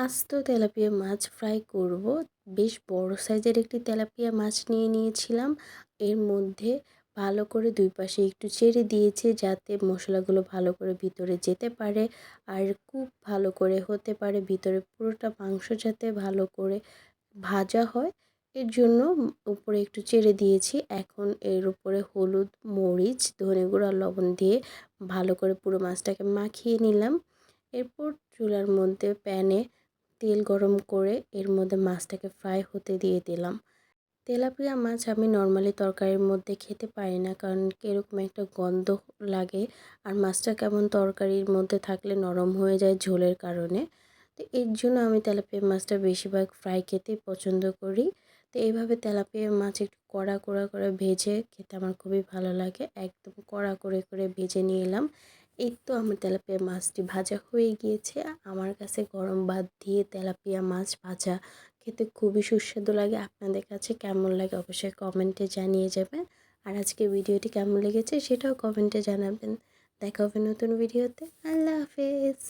আস্ত তেলাপিয়া মাছ ফ্রাই করব। বেশ বড় সাইজের একটি তেলাপিয়া মাছ নিয়ে নিয়েছিলাম। এর মধ্যে ভালো করে দুই পাশে একটু চেড়ে দিয়েছি যাতে মশলাগুলো ভালো করে ভিতরে যেতে পারে আর খুব ভালো করে হতে পারে, ভিতরে পুরোটা মাংস যাতে ভালো করে ভাজা হয় এর জন্য উপরে একটু চেড়ে দিয়েছি। এখন এর উপরে হলুদ, মরিচ, ধনে গুঁড়ো আর লবণ দিয়ে ভালো করে পুরো মাছটাকে মাখিয়ে নিলাম। এরপর চুলার মধ্যে প্যানে তেল গরম করে এর মধ্যে মাছটাকে ফ্রাই হতে দিয়ে দিলাম। তেলাপিয়া মাছ আমি নর্মালি তরকারির মধ্যে খেতে পারি না, কারণ কিরকম একটা গন্ধ লাগে আর মাছটা কেমন তরকারির মধ্যে থাকলে নরম হয়ে যায় ঝোলের কারণে। তো এর জন্য আমি তেলাপিয়া মাছটা বেশিরভাগ ফ্রাই খেতেই পছন্দ করি। তো এইভাবে তেলাপিয়া মাছ একটু কড়া কড়া করে ভেজে খেতে আমার খুবই ভালো লাগে। একদম কড়া করে করে ভেজে নিয়ে এলাম। এই তো আমার তেলাপিয়া মাছটি ভাজা হয়ে গিয়েছে। আমার কাছে গরম ভাত দিয়ে তেলাপিয়া মাছ ভাজা খেতে খুবই সুস্বাদু লাগে। আপনাদের কাছে কেমন লাগে অবশ্যই কমেন্টে জানিয়ে যাবেন। আর আজকের ভিডিওটি কেমন লেগেছে সেটাও কমেন্টে জানাবেন। দেখা হবে নতুন ভিডিওতে। আল্লাহ হাফেজ।